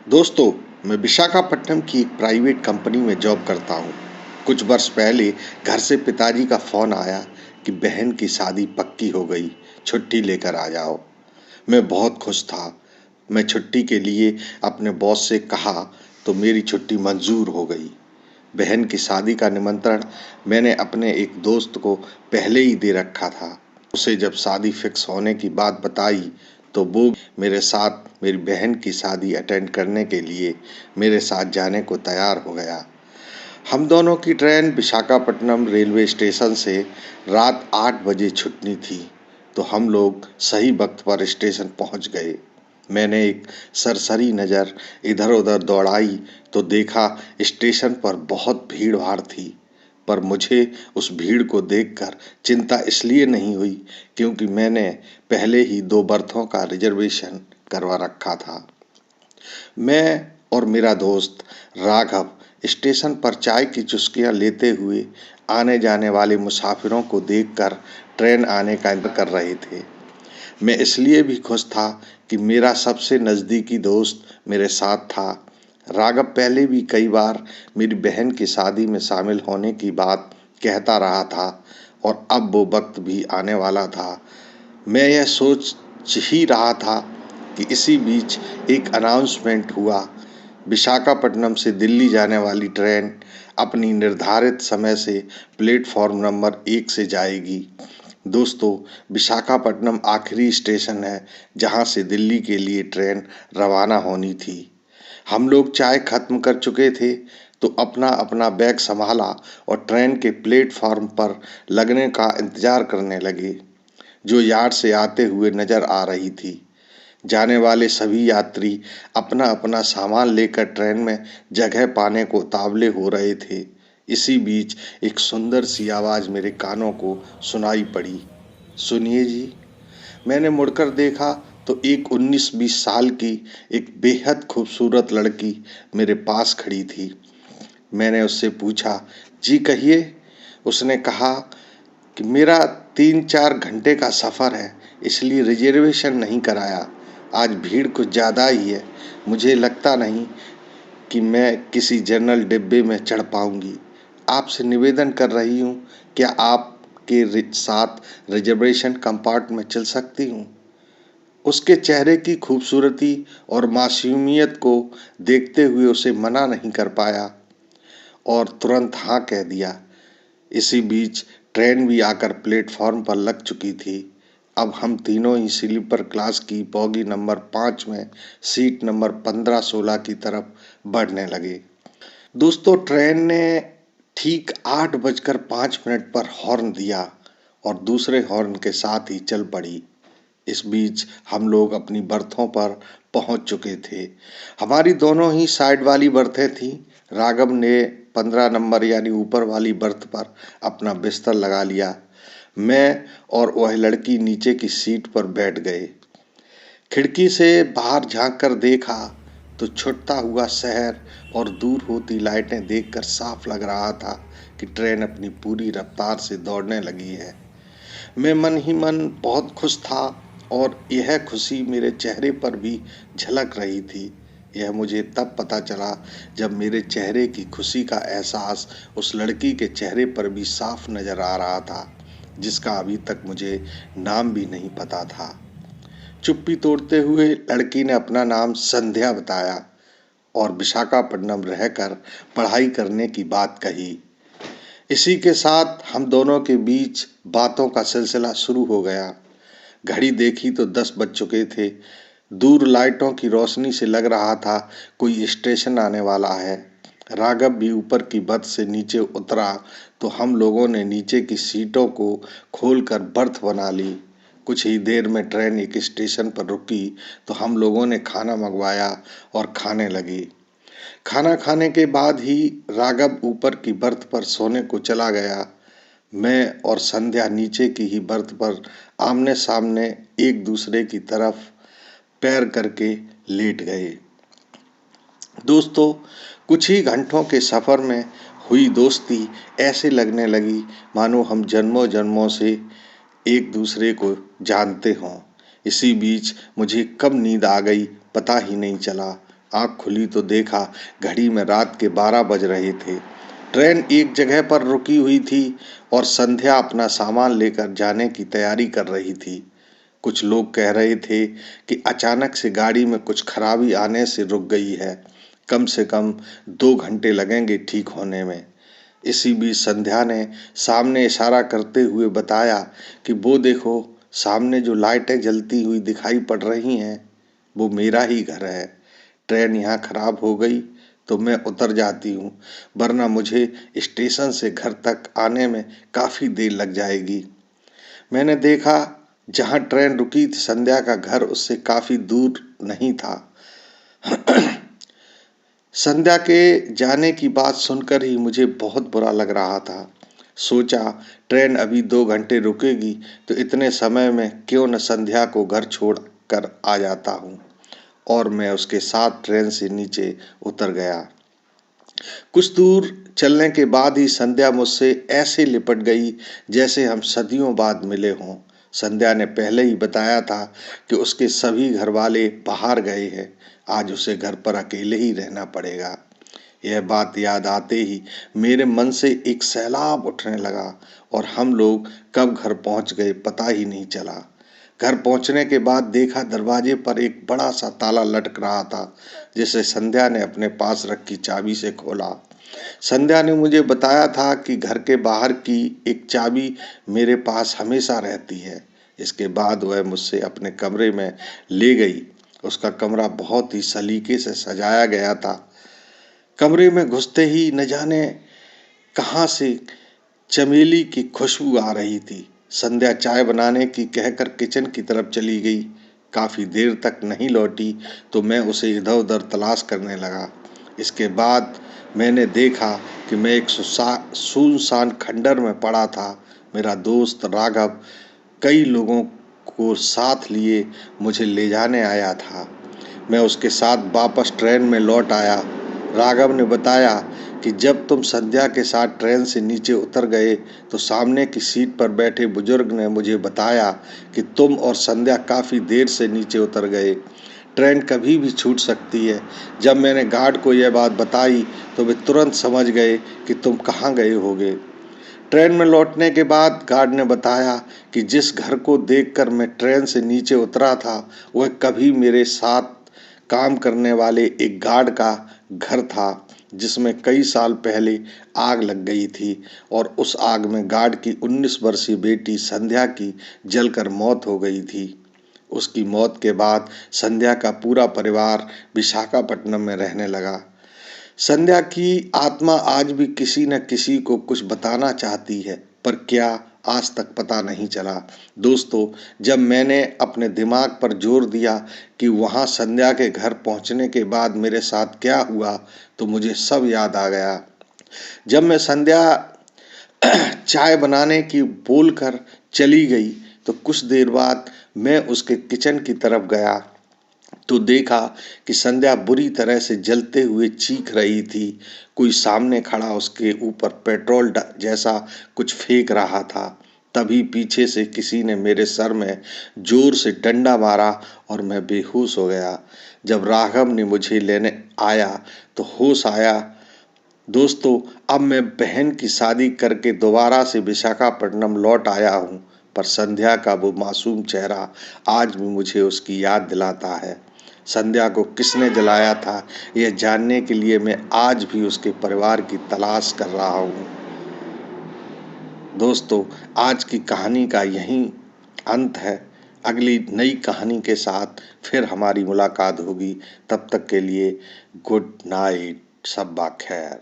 दोस्तों, मैं विशाखापट्टनम की एक प्राइवेट कंपनी में जॉब करता हूँ। कुछ वर्ष पहले घर से पिताजी का फ़ोन आया कि बहन की शादी पक्की हो गई, छुट्टी लेकर आ जाओ। मैं बहुत खुश था। मैं छुट्टी के लिए अपने बॉस से कहा तो मेरी छुट्टी मंजूर हो गई। बहन की शादी का निमंत्रण मैंने अपने एक दोस्त को पहले ही दे रखा था। उसे जब शादी फिक्स होने की बात बताई तो वो मेरे साथ मेरी बहन की शादी अटेंड करने के लिए मेरे साथ जाने को तैयार हो गया। हम दोनों की ट्रेन विशाखापट्टनम रेलवे स्टेशन से रात 8 बजे छूटनी थी, तो हम लोग सही वक्त पर स्टेशन पहुंच गए। मैंने एक सरसरी नज़र इधर-उधर दौड़ाई तो देखा स्टेशन पर बहुत भीड़-भाड़ थी, पर मुझे उस भीड़ को देखकर चिंता इसलिए नहीं हुई क्योंकि मैंने पहले ही 2 बर्थों का रिजर्वेशन करवा रखा था। मैं और मेरा दोस्त राघव स्टेशन पर चाय की चुस्कियां लेते हुए आने जाने वाले मुसाफिरों को देखकर ट्रेन आने का इंतजार कर रहे थे। मैं इसलिए भी खुश था कि मेरा सबसे नज़दीकी दोस्त मेरे साथ था। राघव पहले भी कई बार मेरी बहन की शादी में शामिल होने की बात कहता रहा था और अब वो वक्त भी आने वाला था। मैं यह सोच ही रहा था कि इसी बीच एक अनाउंसमेंट हुआ। विशाखापट्टनम से दिल्ली जाने वाली ट्रेन अपनी निर्धारित समय से प्लेटफॉर्म नंबर 1 से जाएगी। दोस्तों, विशाखापट्टनम आखिरी स्टेशन है जहां से दिल्ली के लिए ट्रेन रवाना होनी थी। हम लोग चाय खत्म कर चुके थे तो अपना अपना बैग संभाला और ट्रेन के प्लेटफॉर्म पर लगने का इंतजार करने लगे, जो यार्ड से आते हुए नजर आ रही थी। जाने वाले सभी यात्री अपना अपना सामान लेकर ट्रेन में जगह पाने को उतावले हो रहे थे। इसी बीच एक सुंदर सी आवाज़ मेरे कानों को सुनाई पड़ी, सुनिए जी। मैंने मुड़कर देखा तो एक 19-20 साल की एक बेहद खूबसूरत लड़की मेरे पास खड़ी थी। मैंने उससे पूछा, जी कहिए। उसने कहा कि मेरा 3-4 घंटे का सफ़र है, इसलिए रिजर्वेशन नहीं कराया। आज भीड़ कुछ ज़्यादा ही है, मुझे लगता नहीं कि मैं किसी जनरल डिब्बे में चढ़ पाऊंगी। आपसे निवेदन कर रही हूँ, क्या आपके साथ रिजर्वेशन कंपार्ट में चल सकती हूँ। उसके चेहरे की खूबसूरती और मासूमियत को देखते हुए उसे मना नहीं कर पाया और तुरंत हाँ कह दिया। इसी बीच ट्रेन भी आकर प्लेटफॉर्म पर लग चुकी थी। अब हम तीनों ही स्लीपर क्लास की बोगी नंबर 5 में सीट नंबर 15-16 की तरफ बढ़ने लगे। दोस्तों, ट्रेन ने ठीक 8:05 पर हॉर्न दिया और दूसरे हॉर्न के साथ ही चल पड़ी। इस बीच हम लोग अपनी बर्थों पर पहुंच चुके थे। हमारी दोनों ही साइड वाली बर्थें थीं। राघव ने 15 नंबर यानी ऊपर वाली बर्थ पर अपना बिस्तर लगा लिया। मैं और वह लड़की नीचे की सीट पर बैठ गए। खिड़की से बाहर झांक कर देखा तो छुटता हुआ शहर और दूर होती लाइटें देखकर साफ लग रहा था कि ट्रेन अपनी पूरी रफ्तार से दौड़ने लगी है। मैं मन ही मन बहुत खुश था और यह खुशी मेरे चेहरे पर भी झलक रही थी। यह मुझे तब पता चला जब मेरे चेहरे की खुशी का एहसास उस लड़की के चेहरे पर भी साफ नजर आ रहा था, जिसका अभी तक मुझे नाम भी नहीं पता था। चुप्पी तोड़ते हुए लड़की ने अपना नाम संध्या बताया और विशाखापट्टनम रहकर पढ़ाई करने की बात कही। इसी के साथ हम दोनों के बीच बातों का सिलसिला शुरू हो गया। घड़ी देखी तो 10 बज चुके थे। दूर लाइटों की रोशनी से लग रहा था कोई स्टेशन आने वाला है। राघव भी ऊपर की बर्थ से नीचे उतरा तो हम लोगों ने नीचे की सीटों को खोलकर बर्थ बना ली। कुछ ही देर में ट्रेन एक स्टेशन पर रुकी तो हम लोगों ने खाना मंगवाया और खाने लगे। खाना खाने के बाद ही राघव ऊपर की बर्थ पर सोने को चला गया। मैं और संध्या नीचे की ही बर्थ पर आमने सामने एक दूसरे की तरफ पैर करके लेट गए। दोस्तों, कुछ ही घंटों के सफ़र में हुई दोस्ती ऐसे लगने लगी मानो हम जन्मों जन्मों से एक दूसरे को जानते हों। इसी बीच मुझे कब नींद आ गई पता ही नहीं चला। आँख खुली तो देखा घड़ी में रात के 12 बज रहे थे। ट्रेन एक जगह पर रुकी हुई थी और संध्या अपना सामान लेकर जाने की तैयारी कर रही थी। कुछ लोग कह रहे थे कि अचानक से गाड़ी में कुछ खराबी आने से रुक गई है, कम से कम 2 घंटे लगेंगे ठीक होने में। इसी बीच संध्या ने सामने इशारा करते हुए बताया कि वो देखो, सामने जो लाइटें जलती हुई दिखाई पड़ रही हैं, वो मेरा ही घर है। ट्रेन यहाँ खराब हो गई तो मैं उतर जाती हूँ, वरना मुझे स्टेशन से घर तक आने में काफ़ी देर लग जाएगी। मैंने देखा जहाँ ट्रेन रुकी थी संध्या का घर उससे काफ़ी दूर नहीं था। संध्या के जाने की बात सुनकर ही मुझे बहुत बुरा लग रहा था। सोचा ट्रेन अभी 2 घंटे रुकेगी तो इतने समय में क्यों न संध्या को घर छोड़ कर आ जाता हूँ, और मैं उसके साथ ट्रेन से नीचे उतर गया। कुछ दूर चलने के बाद ही संध्या मुझसे ऐसे लिपट गई जैसे हम सदियों बाद मिले हों। संध्या ने पहले ही बताया था कि उसके सभी घर वाले बाहर गए हैं, आज उसे घर पर अकेले ही रहना पड़ेगा। यह बात याद आते ही मेरे मन से एक सैलाब उठने लगा और हम लोग कब घर पहुंच गए पता ही नहीं चला। घर पहुंचने के बाद देखा दरवाजे पर एक बड़ा सा ताला लटक रहा था, जिसे संध्या ने अपने पास रखी चाबी से खोला। संध्या ने मुझे बताया था कि घर के बाहर की एक चाबी मेरे पास हमेशा रहती है। इसके बाद वह मुझसे अपने कमरे में ले गई। उसका कमरा बहुत ही सलीके से सजाया गया था। कमरे में घुसते ही न जाने कहाँ से चमेली की खुशबू आ रही थी। संध्या चाय बनाने की कहकर किचन की तरफ चली गई। काफ़ी देर तक नहीं लौटी तो मैं उसे इधर उधर तलाश करने लगा। इसके बाद मैंने देखा कि मैं एक सुनसान खंडर में पड़ा था। मेरा दोस्त राघव कई लोगों को साथ लिए मुझे ले जाने आया था। मैं उसके साथ वापस ट्रेन में लौट आया। राघव ने बताया कि जब तुम संध्या के साथ ट्रेन से नीचे उतर गए तो सामने की सीट पर बैठे बुजुर्ग ने मुझे बताया कि तुम और संध्या काफ़ी देर से नीचे उतर गए। ट्रेन कभी भी छूट सकती है। जब मैंने गार्ड को यह बात बताई तो वे तुरंत समझ गए कि तुम कहाँ गए होगे। ट्रेन में लौटने के बाद गार्ड ने बताया कि जिस घर को देखकर मैं ट्रेन से नीचे उतरा था वह कभी मेरे साथ काम करने वाले एक गार्ड का घर था, जिसमें कई साल पहले आग लग गई थी और उस आग में गार्ड की 19 वर्षीय बेटी संध्या की जलकर मौत हो गई थी। उसकी मौत के बाद संध्या का पूरा परिवार विशाखापट्टनम में रहने लगा। संध्या की आत्मा आज भी किसी न किसी को कुछ बताना चाहती है, पर क्या आज तक पता नहीं चला। दोस्तों, जब मैंने अपने दिमाग पर जोर दिया कि वहाँ संध्या के घर पहुँचने के बाद मेरे साथ क्या हुआ, तो मुझे सब याद आ गया। जब मैं संध्या चाय बनाने की बोलकर चली गई तो कुछ देर बाद मैं उसके किचन की तरफ गया तो देखा कि संध्या बुरी तरह से जलते हुए चीख रही थी। कोई सामने खड़ा उसके ऊपर पेट्रोल जैसा कुछ फेंक रहा था। तभी पीछे से किसी ने मेरे सर में जोर से डंडा मारा और मैं बेहोश हो गया। जब राघव ने मुझे लेने आया तो होश आया। दोस्तों, अब मैं बहन की शादी करके दोबारा से विशाखापट्टनम लौट आया हूँ, पर संध्या का वो मासूम चेहरा आज भी मुझे उसकी याद दिलाता है। संध्या को किसने जलाया था, यह जानने के लिए मैं आज भी उसके परिवार की तलाश कर रहा हूँ। दोस्तों, आज की कहानी का यही अंत है। अगली नई कहानी के साथ फिर हमारी मुलाकात होगी। तब तक के लिए गुड नाइट, शब्बा खैर।